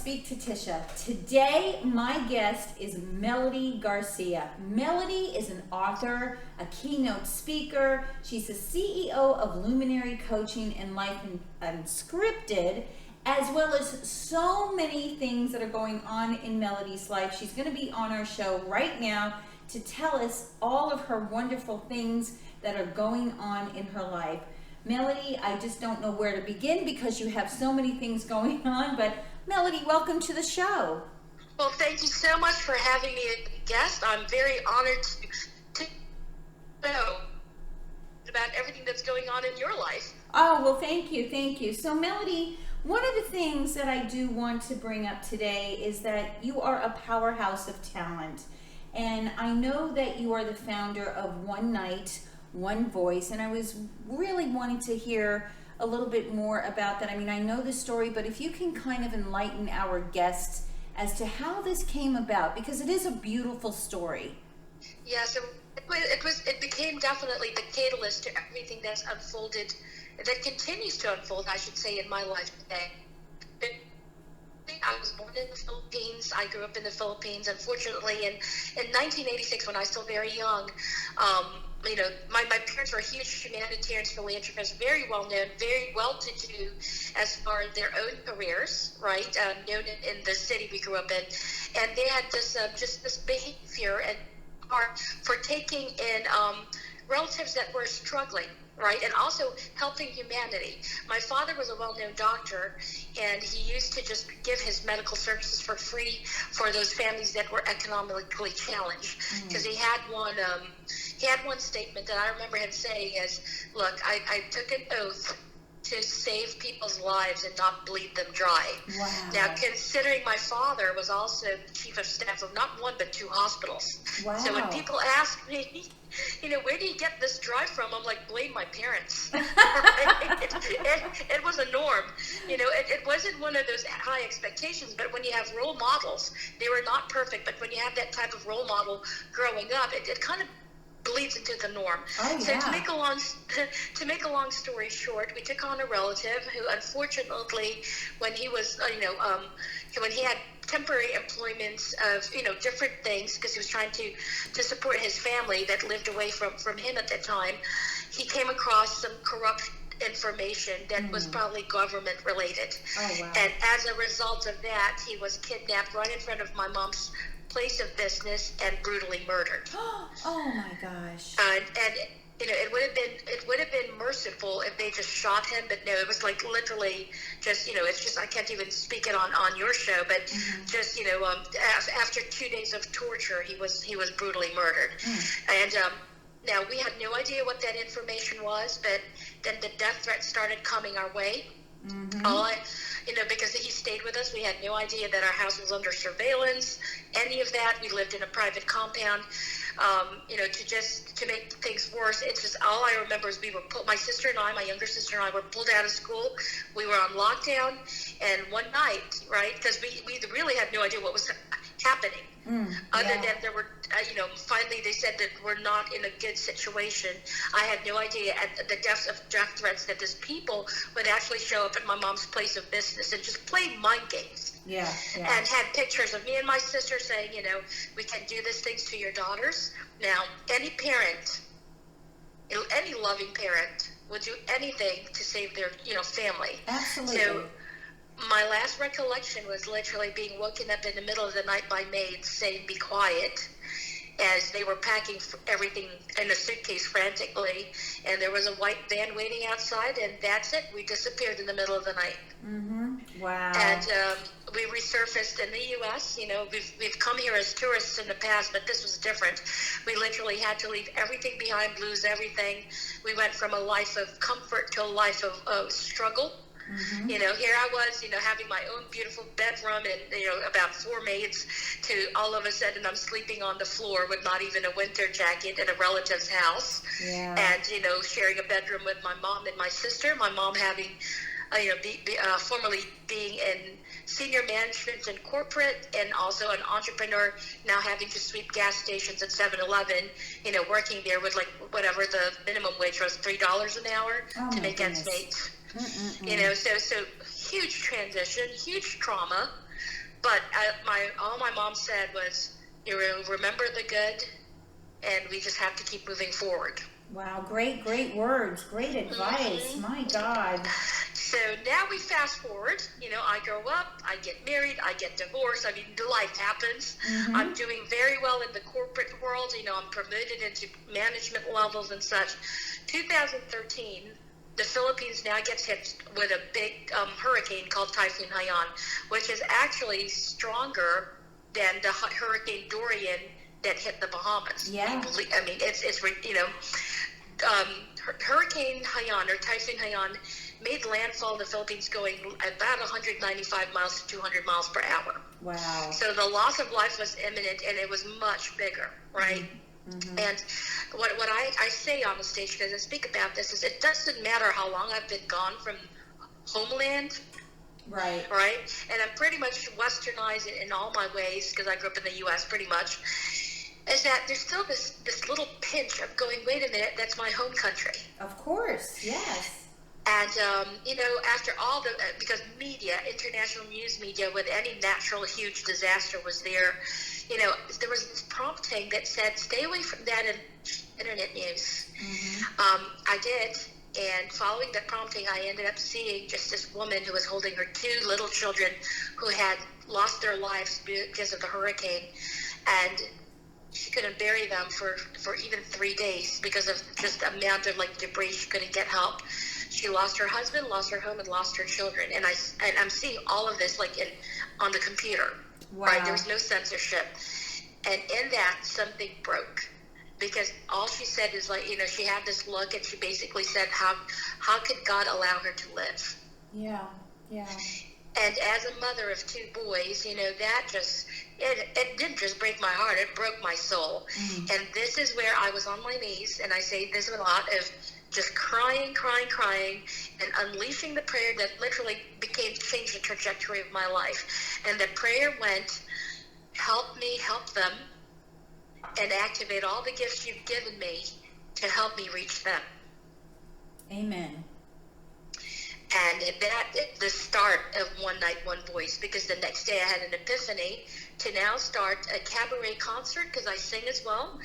speak to Tisha. Today, my guest is Melody Garcia. Melody is an author, a keynote speaker. She's the CEO of Luminary Coaching and Life Unscripted, as well as so many things that are going on in Melody's life. She's going to be on our show right now to tell us all of her wonderful things that are going on in her life. Melody, I just don't know where to begin because you have so many things going on, but Melody, welcome to the show. Well, thank you so much for having me as a guest. I'm very honored to know about everything that's going on in your life. Oh, well, thank you. So, Melody, one of the things that I do want to bring up today is that you are a powerhouse of talent. And I know that you are the founder of One Night, One Voice, and I was really wanting to hear a little bit more about that. I mean, I know the story, but if you can kind of enlighten our guests as to how this came about, because it is a beautiful story. Yeah, so it became definitely the catalyst to everything that's unfolded, that continues to unfold, I should say, in my life today. I was born in the Philippines. I grew up in the Philippines. Unfortunately, in 1986, when I was still very young, my parents were huge humanitarians, philanthropists, very well known, very well-to-do as far as their own careers, right? Known in the city we grew up in, and they had this behavior and art for taking in relatives that were struggling, right, and also helping humanity. My father was a well-known doctor, and he used to just give his medical services for free for those families that were economically challenged. Because he had one statement that I remember him saying is, "Look, I took an oath to save people's lives and not bleed them dry." Wow. Now, considering my father was also the chief of staff of not one but two hospitals. Wow. So when people ask me, where do you get this drive from? I'm like, blame my parents. It was a norm. It wasn't one of those high expectations, but when you have role models, they were not perfect, but when you have that type of role model growing up, it kind of bleeds into the norm. Oh, so yeah. to make a long story short, we took on a relative who, unfortunately, when he was, when he had temporary employments of, different things, because he was trying to support his family that lived away from him at that time, he came across some corrupt information that was probably government related. Oh, wow. And as a result of that, he was kidnapped right in front of my mom's place of business and brutally murdered. Oh my gosh. And it would have been merciful if they just shot him, but no, it was like literally just, it's just, I can't even speak it on your show, but just, after 2 days of torture, he was brutally murdered. And now we had no idea what that information was, but then the death threat started coming our way. Because he stayed with us, we had no idea that our house was under surveillance, any of that. We lived in a private compound. To make things worse, it's just, all I remember is my sister and I, my younger sister and I, were pulled out of school. We were on lockdown, and one night, right, because we really had no idea what was happening. Other than there were, finally they said that we're not in a good situation. I had no idea at the depths of death threats that these people would actually show up at my mom's place of business and just play mind games. Yeah. And had pictures of me and my sister saying, we can do these things to your daughters. Now, any parent, any loving parent would do anything to save their, family. Absolutely. So, my last recollection was literally being woken up in the middle of the night by maids saying, "Be quiet," as they were packing everything in a suitcase frantically. And there was a white van waiting outside, and that's it. We disappeared in the middle of the night. Wow. And we resurfaced in the U.S. We've come here as tourists in the past, but this was different. We literally had to leave everything behind, lose everything. We went from a life of comfort to a life of struggle. Here I was, having my own beautiful bedroom and, about 4 maids, to all of a sudden I'm sleeping on the floor with not even a winter jacket in a relative's house. Yeah. And, sharing a bedroom with my mom and my sister, my mom having, formerly being in senior management and corporate, and also an entrepreneur, now having to sweep gas stations at 7-Eleven, working there with whatever the minimum wage was, $3 an hour to make ends meet. So huge transition, huge trauma. But all my mom said was, you know, remember the good, and we just have to keep moving forward. Wow, great words, great advice. Mm-hmm. My God. So now we fast forward, you know, I grow up, I get married, I get divorced. I mean, life happens. Mm-hmm. I'm doing very well in the corporate world. You know, I'm promoted into management levels and such. 2013, the Philippines now gets hit with a big hurricane called Typhoon Haiyan, which is actually stronger than the Hurricane Dorian that hit the Bahamas. Yeah. I mean, it's you know, Hurricane Haiyan or Typhoon Haiyan made landfall in the Philippines going about 195 miles to 200 miles per hour. Wow. So the loss of life was imminent, and it was much bigger, right? Mm-hmm. And what I say on the stage, because I speak about this, is it doesn't matter how long I've been gone from homeland. Right. Right? And I'm pretty much westernized in all my ways, because I grew up in the U.S. pretty much, is that there's still this little pinch of going, wait a minute, that's my home country. Of course, yes. And, you know, after all the, because media, international news media, with any natural huge disaster was there, you know, there was this prompting that said, stay away from that in internet news. Mm-hmm. I did. And following that prompting, I ended up seeing just this woman who was holding her 2 little children who had lost their lives because of the hurricane. And she couldn't bury them for even 3 days because of just the amount of like debris. She couldn't get help. She lost her husband, lost her home, and lost her children. And I'm seeing all of this like on the computer. Wow. Right? There was no censorship. And in that, something broke. Because all she said is like, you know, she had this look, and she basically said, how could God allow her to live? Yeah, yeah. And as a mother of 2 boys, you know, that just, it didn't just break my heart, it broke my soul. Mm. And this is where I was on my knees, and I say this a lot, of just crying, and unleashing the prayer that literally changed the trajectory of my life. And the prayer went, help me help them, and activate all the gifts you've given me to help me reach them. Amen. And the start of One Night, One Voice, because the next day I had an epiphany to now start a cabaret concert, because I sing as well.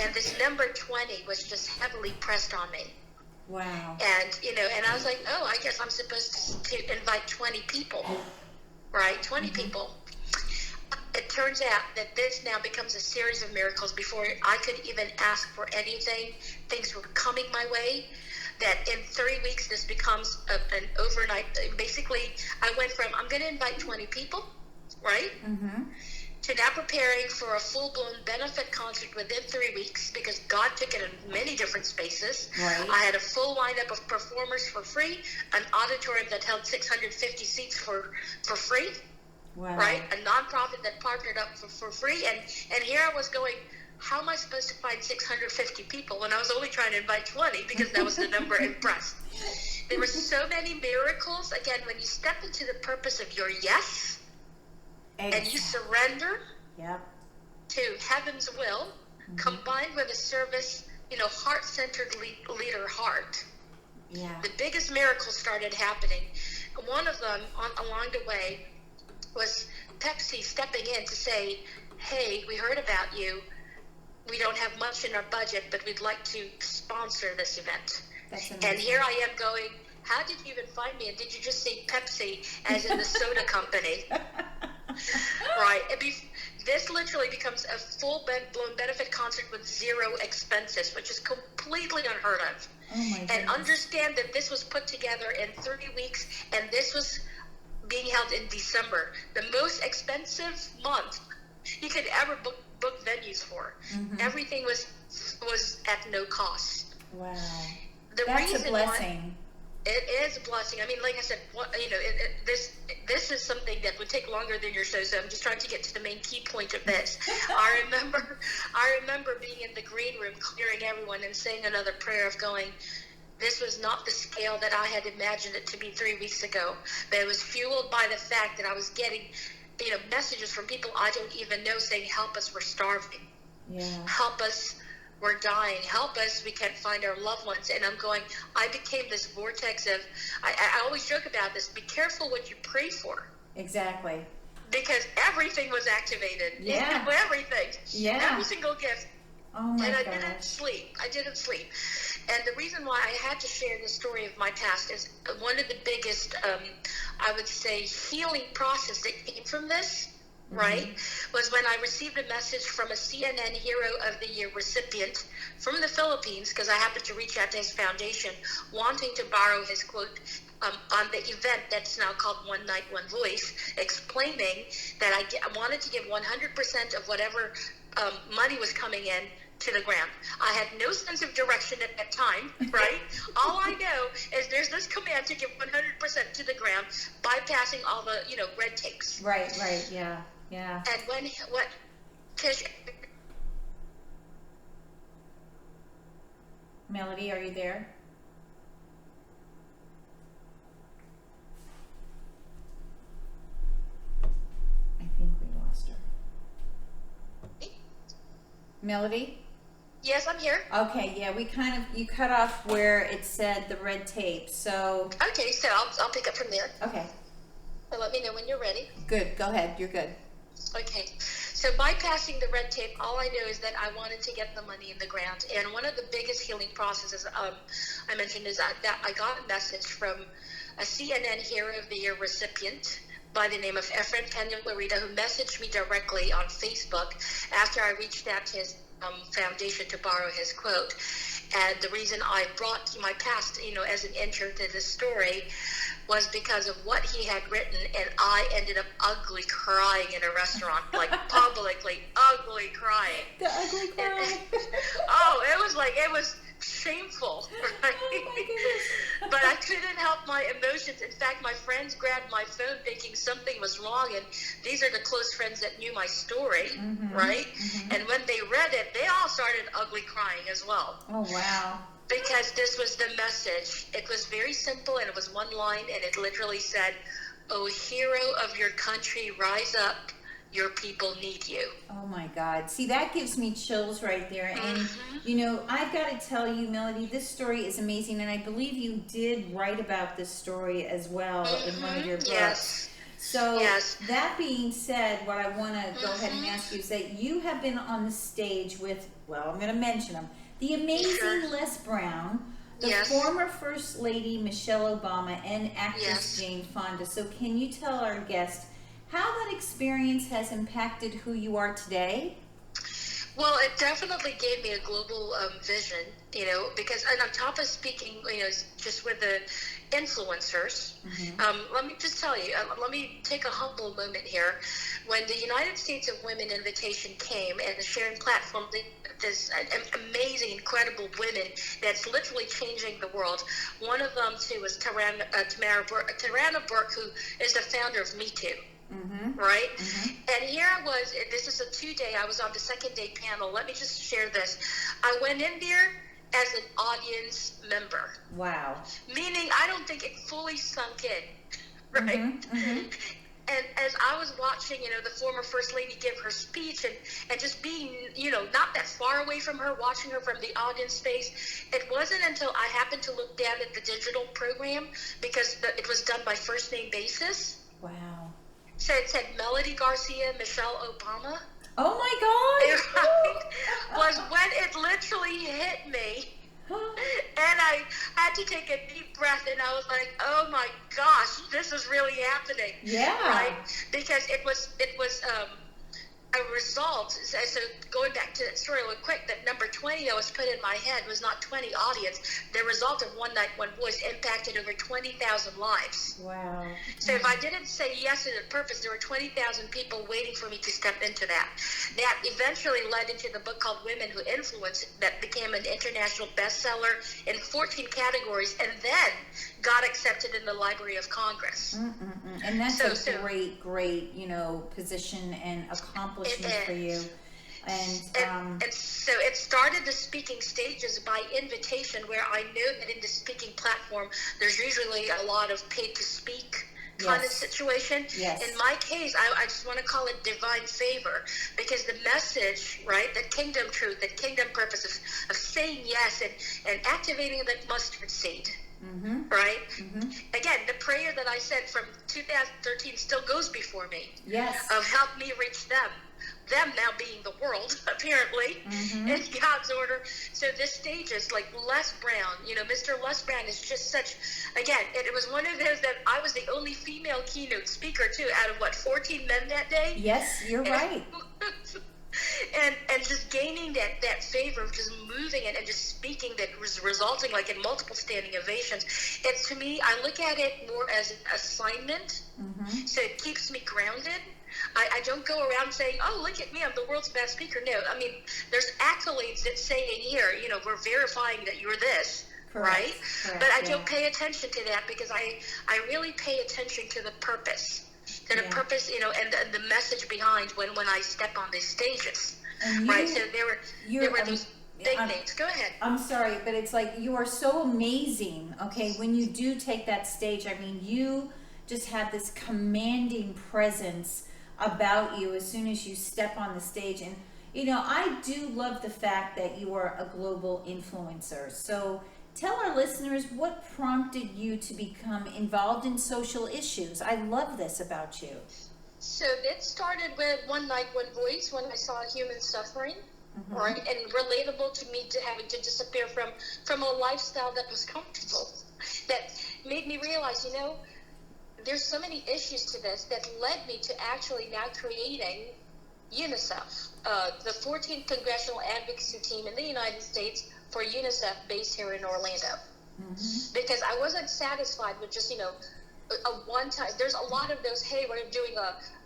And this number 20 was just heavily pressed on me. Wow. And, you know, and I was like, oh, I guess I'm supposed to invite 20 people, right? 20 Mm-hmm. people. It turns out that this now becomes a series of miracles. Before I could even ask for anything, things were coming my way. That in 3 weeks, this becomes an overnight. Basically, I went from, I'm going to invite 20 people, right? Mm-hmm. To now preparing for a full-blown benefit concert within 3 weeks, because God took it in many different spaces. Right. I had a full lineup of performers for free, an auditorium that held 650 seats for free. Wow. Right? A nonprofit that partnered up for free. And here I was going, how am I supposed to find 650 people when I was only trying to invite 20, because that was the number impressed. There were so many miracles. Again, when you step into the purpose of your yes, and you surrender to heaven's will, mm-hmm. combined with a service, you know, heart-centered leader heart. Yeah. The biggest miracles started happening. One of them along the way was Pepsi stepping in to say, hey, we heard about you. We don't have much in our budget, but we'd like to sponsor this event. That's amazing. And here I am going, how did you even find me? And did you just say Pepsi as in the soda company? Right. This literally becomes a full-blown benefit concert with 0 expenses, which is completely unheard of. Oh my goodness. And understand that this was put together in 3 weeks, and this was being held in December, the most expensive month you could ever book venues for. Mm-hmm. Everything was at no cost. Wow. That's a blessing. It is a blessing. I mean, like I said, you know, this is something that would take longer than your show. So I'm just trying to get to the main key point of this. I remember being in the green room, clearing everyone, and saying another prayer of going, this was not the scale that I had imagined it to be 3 weeks ago. But it was fueled by the fact that I was getting, you know, messages from people I don't even know saying, help us, we're starving. Yeah. Help us, we're dying. Help us, we can't find our loved ones. And I'm going, I became this vortex of, I always joke about this, be careful what you pray for. Exactly. because everything was activated. Yeah. Everything. Yeah. Every single gift. Oh my And I gosh. didn't sleep. I didn't sleep. And the reason why I had to share the story of my past is one of the biggest, I would say, healing process that came from this, right, was when I received a message from a CNN Hero of the Year recipient from the Philippines, because I happened to reach out to his foundation, wanting to borrow his quote on the event that's now called One Night, One Voice, explaining that I wanted to give 100% of whatever money was coming in to the grant. I had no sense of direction at that time, right? All I know is there's this command to give 100% to the grant, bypassing all the, red tapes. Right, yeah. And what Tisha... Melody, are you there? I think we lost her. Melody? Yes, I'm here. Okay, yeah, you cut off where it said the red tape, so. Okay, so I'll pick up from there. Okay. So let me know when you're ready. Good, go ahead, you're good. Okay, so bypassing the red tape, all I know is that I wanted to get the money in the grant. And one of the biggest healing processes I mentioned is that I got a message from a CNN Hero of the Year recipient by the name of Efren Pena-Larita, who messaged me directly on Facebook after I reached out to his foundation to borrow his quote. And the reason I brought my past, as an intro to this story was because of what he had written, and I ended up ugly crying in a restaurant, like publicly ugly crying. The ugly cry. It was shameful, right? Oh my goodness. But I couldn't help my emotions. In fact, my friends grabbed my phone thinking something was wrong, and these are the close friends that knew my story, right? And when they read it, they all started ugly crying as well. Oh, wow. Because this was the message. It was very simple, and it was one line, and it literally said, "Oh, hero of your country, rise up. Your people need you." Oh my God. See, that gives me chills right there. And, I've got to tell you, Melody, this story is amazing. And I believe you did write about this story as well in one of your books. Yes. So that being said, what I want to go ahead and ask you is that you have been on the stage with, well, I'm going to mention them, the amazing Les Brown, the former First Lady Michelle Obama, and actress Jane Fonda. So can you tell our guest how that experience has impacted who you are today? Well, it definitely gave me a global vision, because and on top of speaking, just with the influencers, let me just tell you, let me take a humble moment here. When the United States of Women invitation came and the sharing platform, this amazing, incredible women that's literally changing the world. One of them, too, was Tarana Burke, who is the founder of Me Too. Right? And here I was, this is a 2-day, I was on the second day panel. Let me just share this. I went in there as an audience member. Wow. Meaning I don't think it fully sunk in, right? And as I was watching, the former First Lady give her speech and just being, not that far away from her, watching her from the audience space, it wasn't until I happened to look down at the digital program, because it was done by first name basis. Wow. So it said Melody Garcia, Michelle Obama. Oh my God! Right? Was when it literally hit me. And I had to take a deep breath, and I was like, "Oh my gosh, this is really happening!" Yeah. Right? Because it was a result. So going back to that story real quick, that number 20 that was put in my head was not 20 audience. The result of One Night, One Voice impacted over 20,000 lives. Wow. So if I didn't say yes to the purpose, there were 20,000 people waiting for me to step into that. That eventually led into the book called Women Who Influence, that became an international bestseller in 14 categories, and then got accepted in the Library of Congress. And that's a great, position and accomplishment for you. And so it started the speaking stages by invitation, where I know that in the speaking platform, there's usually a lot of paid to speak kind of situation. Yes. In my case, I just want to call it divine favor, because the message, right, that kingdom truth, that kingdom purpose of saying yes and activating that mustard seed, right? Again, the prayer that I said from 2013 still goes before me. Yes. Of help me reach them now being the world, apparently, in God's order. So this stage is like Les Brown. Mr. Les Brown is just such, again, it was one of those that I was the only female keynote speaker, too, out of, 14 men that day? Yes, you're right. And just gaining that favor of just moving and just speaking that was resulting in multiple standing ovations. It's, to me, I look at it more as an assignment. So it keeps me grounded. I don't go around saying, oh, look at me, I'm the world's best speaker. No, I mean, there's accolades that say in here, we're verifying that you're this, right? Correct, but I don't pay attention to that because I really pay attention to the purpose. To the purpose, and the message behind when I step on these stages, right? So there were these big names. Go ahead. I'm sorry, but it's like you are so amazing, okay, when you do take that stage. I mean, you just have this commanding presence about you as soon as you step on the stage. And, I do love the fact that you are a global influencer. So tell our listeners what prompted you to become involved in social issues. I love this about you. So it started with One Night, One Voice, when I saw human suffering, right, and relatable to me to having to disappear from a lifestyle that was comfortable, that made me realize, there's so many issues to this that led me to actually now creating UNICEF, the 14th Congressional Advocacy Team in the United States for UNICEF based here in Orlando. Because I wasn't satisfied with just, a one time. There's a lot of those, hey, we're doing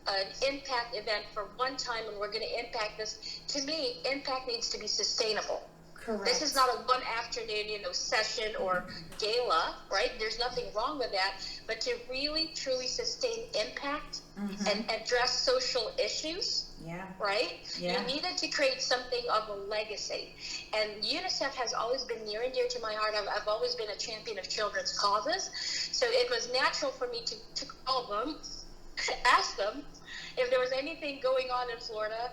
an impact event for one time and we're going to impact this. To me, impact needs to be sustainable. Correct. This is not a one afternoon, session or gala, right? There's nothing wrong with that. But to really, truly sustain impact and address social issues, right? You needed to create something of a legacy. And UNICEF has always been near and dear to my heart. I've always been a champion of children's causes. So it was natural for me to call them, ask them if there was anything going on in Florida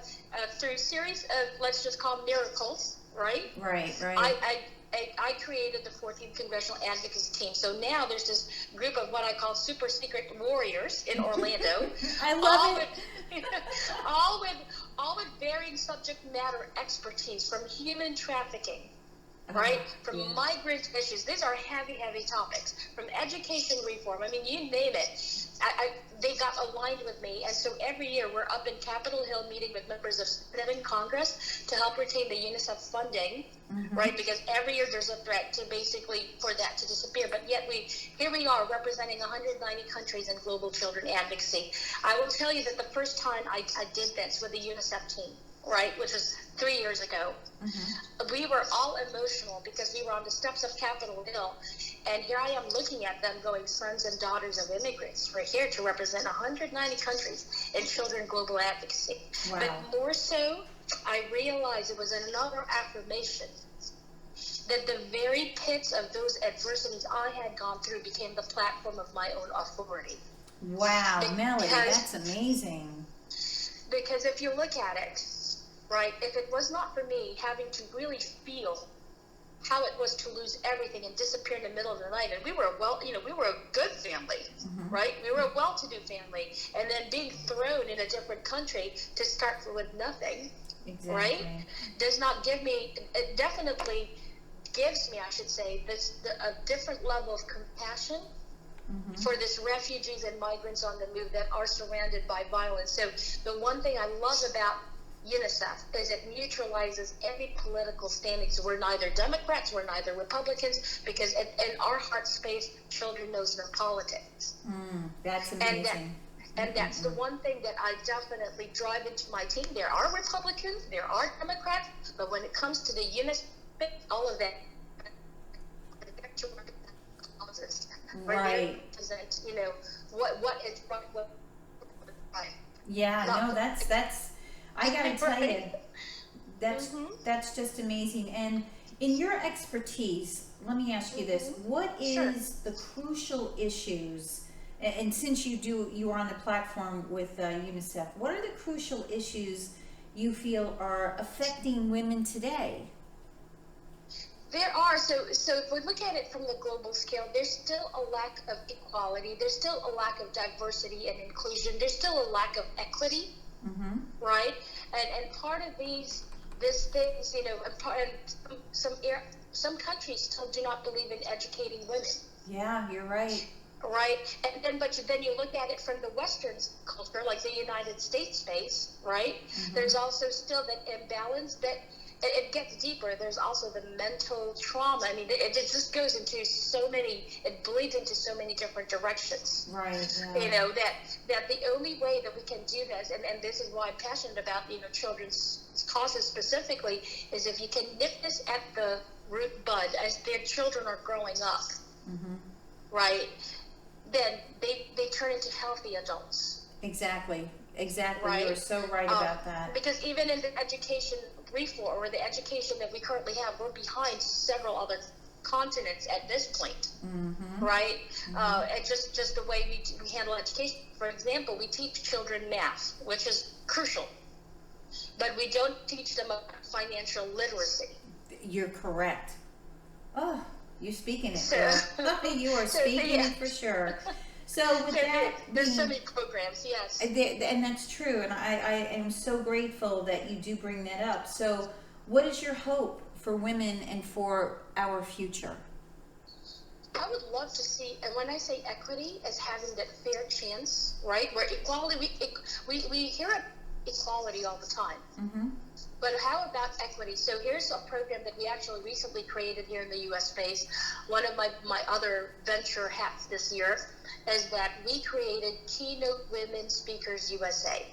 through a series of, let's just call them miracles. Right. I created the 14th Congressional Advocacy Team. So now there's this group of what I call super secret warriors in Orlando. I love it. All with varying subject matter expertise, from human trafficking, right? From migrant issues. These are heavy, heavy topics. From education reform. I mean, you name it. They got aligned with me, and so every year we're up in Capitol Hill meeting with members of Senate and Congress to help retain the UNICEF funding, right? Because every year there's a threat to basically for that to disappear. But yet here we are representing 190 countries in global children advocacy. I will tell you that the first time I did this with the UNICEF team, right, which was 3 years ago, we were all emotional because we were on the steps of Capitol Hill, and here I am looking at them going, sons and daughters of immigrants. We're here to represent 190 countries in children global advocacy. Wow. But more so, I realized it was another affirmation that the very pits of those adversities I had gone through became the platform of my own authority. Wow, Melody, that's amazing. Because if you look at it, right, if it was not for me having to really feel how it was to lose everything and disappear in the middle of the night, and we were a good family, right? We were a well-to-do family, and then being thrown in a different country to start with nothing, right, does not give me, it definitely gives me, I should say, a different level of compassion for this refugees and migrants on the move that are surrounded by violence. So the one thing I love about UNICEF is it neutralizes any political standings. We're neither Democrats, we're neither Republicans, because in our heart space, children knows no politics. That's amazing. And that's the one thing that I definitely drive into my team. There are Republicans, there are Democrats, but when it comes to the UNICEF, all of that, right. Represent, what is right, what right. Yeah, no, that's. I gotta tell you, that's just amazing. And in your expertise, let me ask you this: what is the crucial issues? And since you are on the platform with UNICEF, what are the crucial issues you feel are affecting women today? There are. So if we look at it from the global scale, there's still a lack of equality. There's still a lack of diversity and inclusion. There's still a lack of equity, right? And part of these things, and some countries still do not believe in educating women. Yeah, you're right. Right, and then you look at it from the Western culture, like the United States space, right? There's also still that imbalance that it gets deeper. There's also the mental trauma. I mean, it just goes into so many. It bleeds into so many different directions. Right. Yeah. You know that the only way that we can do this, and this is why I'm passionate about children's causes specifically, is if you can nip this at the root bud as their children are growing up, right? Then they turn into healthy adults. Exactly. Right? You're so right about that. Because even in the education reform, or the education that we currently have, we're behind several other continents at this point, right? And just the way we handle education. For example, we teach children math, which is crucial, but we don't teach them about financial literacy. You're correct. Oh, you're speaking it. So, you are speaking it for sure. So with that, there's so many programs, yes. And that's true, and I am so grateful that you do bring that up. So what is your hope for women and for our future? I would love to see, and when I say equity, as having that fair chance, right? Where equality, we hear equality all the time. But how about equity? So here's a program that we actually recently created here in the U.S. space. One of my other venture hats this year is that we created Keynote Women Speakers USA.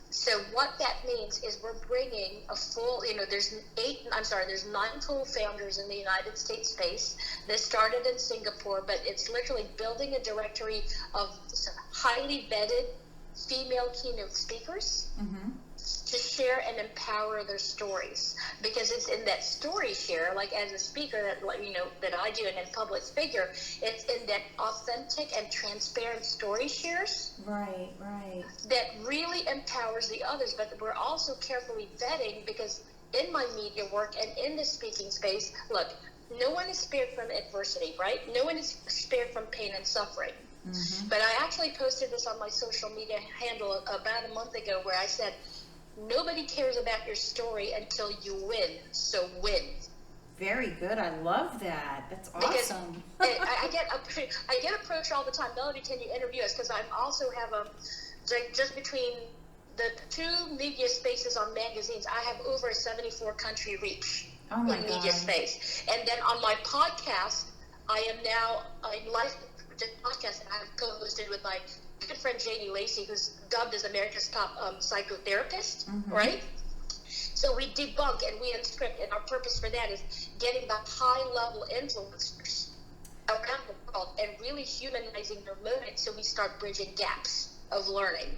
So what that means is we're bringing a full, there's 9 co-founders in the United States space. This started in Singapore, but it's literally building a directory of highly vetted female keynote speakers to share and empower their stories, because it's in that story share, like as a speaker that I do, and in public figure, it's in that authentic and transparent story shares, right, that really empowers the others. But we're also carefully vetting, because in my media work and in the speaking space, look, no one is spared from adversity, right? No one is spared from pain and suffering. But I actually posted this on my social media handle about a month ago, where I said, nobody cares about your story until you win, so win. Very good. I love that. That's awesome. I get approached all the time. Melody, can you interview us? Because I also have just between the two media spaces on magazines, I have over a 74 country reach in media space. And then on my podcast, I am now a live podcast that I've co-hosted with my good friend Janie Lacey, who's dubbed as America's top psychotherapist, right? So we debunk and we unscript, and our purpose for that is getting the high-level influencers around the world and really humanizing their movement, so we start bridging gaps of learning,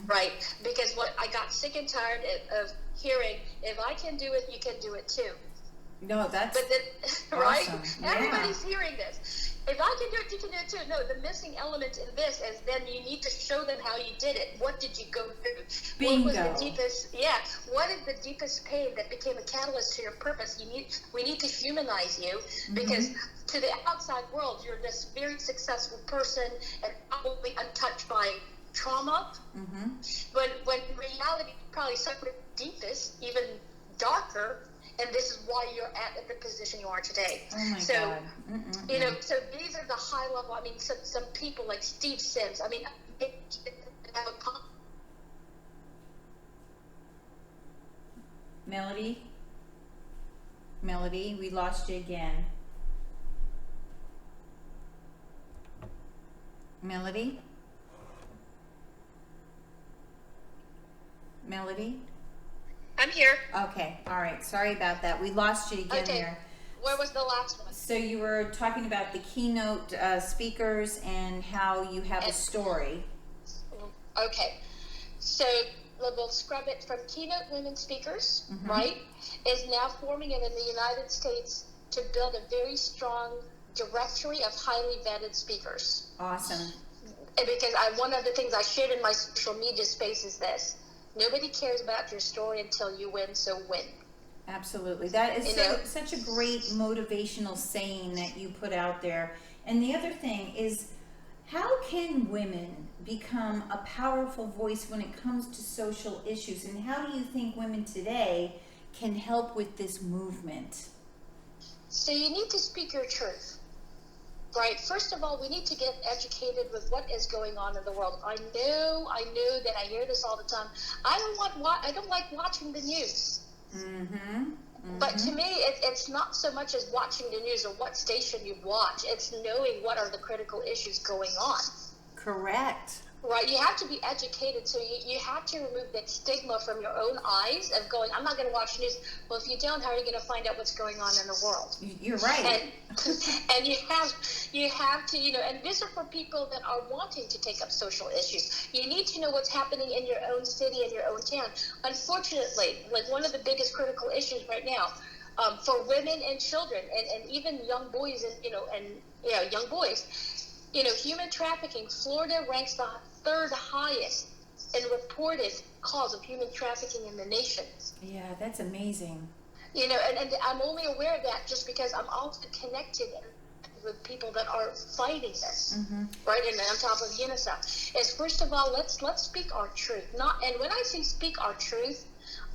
right? Because what I got sick and tired of hearing, if I can do it, you can do it too. No, that's awesome. Right? Yeah. Everybody's hearing this. If I can do it, you can do it too. No, the missing element in this is then you need to show them how you did it. What did you go through? Bingo. What was the deepest? Yeah. What is the deepest pain that became a catalyst to your purpose? We need to humanize you, because to the outside world, you're this very successful person and probably untouched by trauma. But when in reality, probably something deepest, even darker. And this is why you're at the position you are today. Oh my God. So these are the high level. I mean, some people like Steve Sims. I mean, Melody, we lost you again. Melody? I'm here. Okay, all right. Sorry about that. We lost you again there. Where was the last one? So you were talking about the keynote speakers and how you have a story. Okay. So we'll scrub it from Keynote Women Speakers, right, is now forming it in the United States to build a very strong directory of highly vetted speakers. Awesome. And because one of the things I shared in my social media space is this: nobody cares about your story until you win, so win. Absolutely. That is such a great motivational saying that you put out there. And the other thing is, how can women become a powerful voice when it comes to social issues? And how do you think women today can help with this movement? So you need to speak your truth. Right. First of all, we need to get educated with what is going on in the world. I know that I hear this all the time. I don't like watching the news. But to me, it's not so much as watching the news or what station you watch. It's knowing what are the critical issues going on. Correct. Right, you have to be educated, so you have to remove that stigma from your own eyes of going, I'm not going to watch news. Well, if you don't, how are you going to find out what's going on in the world? You're right. And you have to, and these are for people that are wanting to take up social issues. You need to know what's happening in your own city and your own town. Unfortunately, like one of the biggest critical issues right now, for women and children, and even young boys, and young boys, human trafficking. Florida ranks the third highest in reported cause of human trafficking in the nation. Yeah, that's amazing. And I'm only aware of that just because I'm also connected with people that are fighting this, right? And on top of UNICEF, is first of all, let's speak our truth. And when I say speak our truth,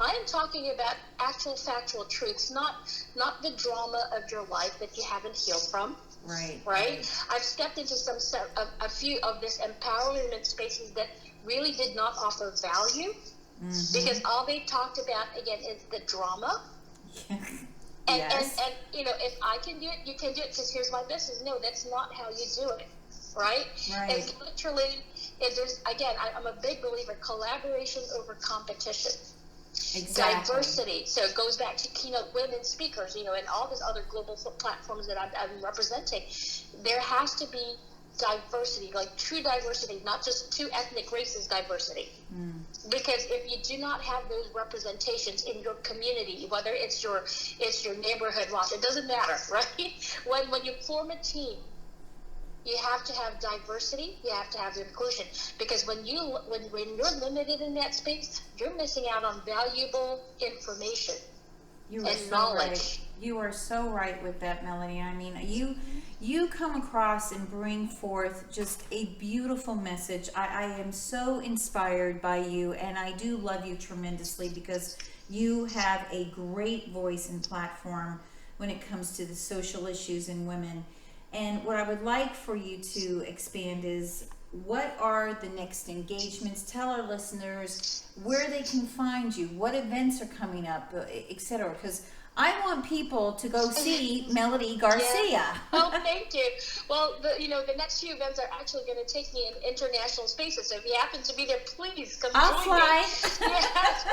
I am talking about actual factual truths, not the drama of your life that you haven't healed from. Right. I've stepped into a few of this empowerment spaces that really did not offer value, because all they talked about again is the drama. And if I can do it, you can do it, because here's my business. No, that's not how you do it. Right. It's literally, I'm a big believer, collaboration over competition. Exactly. Diversity. So it goes back to keynote women speakers, and all these other global platforms that I'm representing. There has to be diversity, like true diversity, not just two ethnic races diversity. Because if you do not have those representations in your community, whether it's your neighborhood watch, it doesn't matter, right? When you form a team, you have to have diversity. You have to have inclusion, because when you're limited in that space, you're missing out on valuable information and knowledge. Right. You are so right with that, Melody. I mean, you come across and bring forth just a beautiful message. I am so inspired by you, and I do love you tremendously, because you have a great voice and platform when it comes to the social issues in women. And what I would like for you to expand is, what are the next engagements? Tell our listeners where they can find you, what events are coming up, etc. Because I want people to go see Melody Garcia. Yeah. Oh, thank you. Well, the next few events are actually going to take me in international spaces. So if you happen to be there, please come I'll join fly. me. Yes,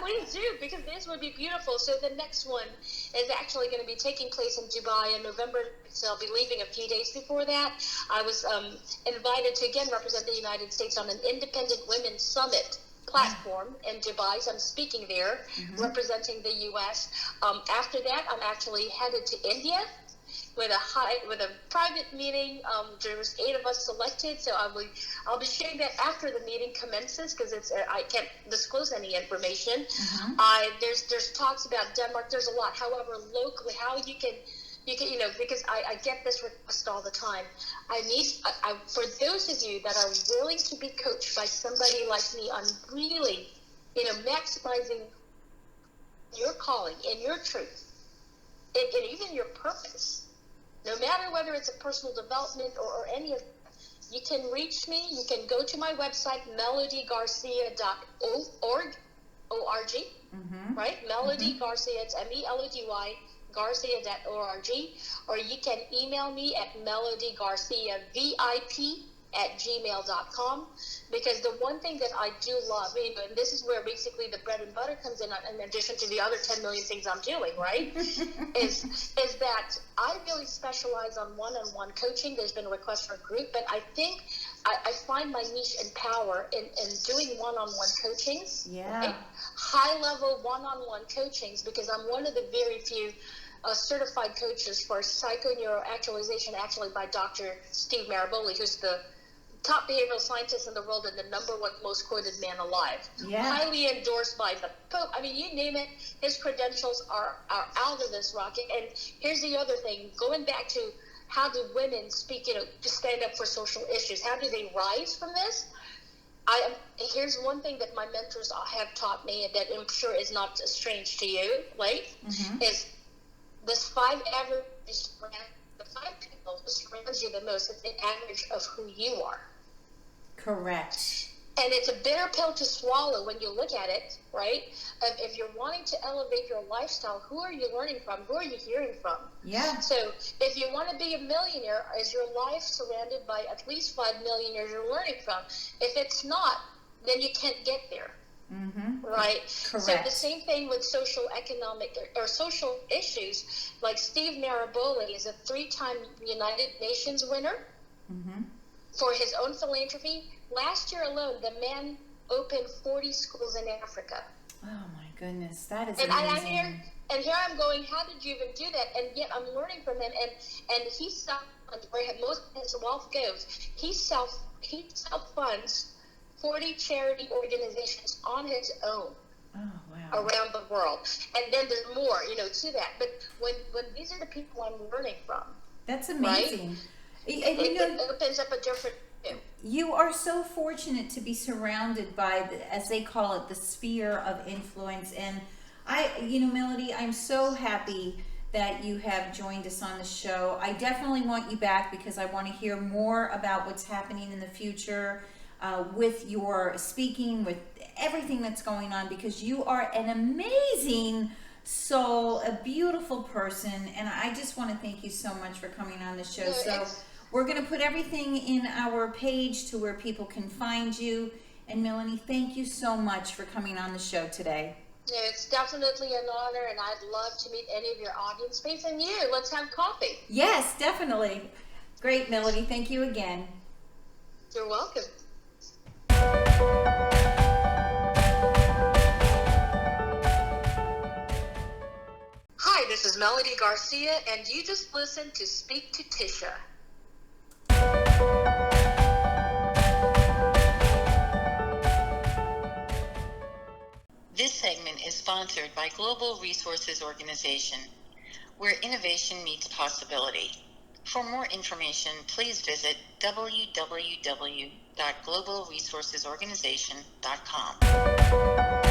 please do, because this would be beautiful. So the next one is actually going to be taking place in Dubai in November. So I'll be leaving a few days before that. I was invited to again represent the United States on an Independent Women's Summit platform in Dubai. So I'm speaking there, representing the U.S. After that, I'm actually headed to India with a private meeting. There was 8 of us selected, so I'll be sharing that after the meeting commences, because I can't disclose any information. There's talks about Denmark. There's a lot. However, locally, how you can, because I get this request all the time. For those of you that are willing to be coached by somebody like me on really, maximizing your calling and your truth, and even your purpose, no matter whether it's a personal development or any of that, you can reach me. You can go to my website, melodygarcia.org, O-R-G, right? Melody Garcia, it's M-E-L-O-D-Y, Garcia.org, or you can email me at melodygarciavip@gmail.com, because the one thing that I do love, and this is where basically the bread and butter comes in addition to the other 10 million things I'm doing, right, is that I really specialize on one-on-one coaching. There's been a request for a group, but I think I find my niche and power in doing one-on-one coachings, right? High-level one-on-one coachings, because I'm one of the very few certified coaches for psychoneuroactualization, actually by Dr. Steve Maraboli, who's the top behavioral scientist in the world and the #1 most quoted man alive. Yeah. Highly endorsed by the Pope. I mean, you name it, his credentials are out of this rocket. And here's the other thing, going back to how do women speak, to stand up for social issues? How do they rise from this? Here's one thing that my mentors have taught me, and that I'm sure is not strange to you, right? Is this 5 average the 5 people who surrounds you the most is the average of who you are. Correct. And it's a bitter pill to swallow when you look at it, right? If you're wanting to elevate your lifestyle, who are you learning from? Who are you hearing from? Yeah. So if you want to be a millionaire, is your life surrounded by at least 5 millionaires you're learning from? If it's not, then you can't get there. Right? Correct. So the same thing with social, economic, or social issues. Like Steve Maraboli is a 3-time United Nations winner for his own philanthropy. Last year alone, the man opened 40 schools in Africa. Oh my goodness, that is and amazing. Here I'm going, how did you even do that? And yet I'm learning from him. And he self-funds, where most of his wealth goes, he self-funds 40 charity organizations on his own. Oh, wow. Around the world. And then there's more, to that. But when these are the people I'm learning from. That's amazing. Right? It opens up a different view. You are so fortunate to be surrounded by, as they call it, the sphere of influence. And Melody, I'm so happy that you have joined us on the show. I definitely want you back because I want to hear more about what's happening in the future with your speaking, with everything that's going on, because you are an amazing soul, a beautiful person, and I just want to thank you so much for coming on the show. So we're going to put everything in our page to where people can find you. And Melanie, thank you so much for coming on the show today. Yeah, it's definitely an honor, and I'd love to meet any of your audience mates and you. Let's have coffee. Yes, definitely. Great, Melody. Thank you again. You're welcome. Hi, this is Melody Garcia, and you just listened to Speak to Tisha. This segment is sponsored by Global Resources Organization, where innovation meets possibility. For more information, please visit www.globalresourcesorganization.com.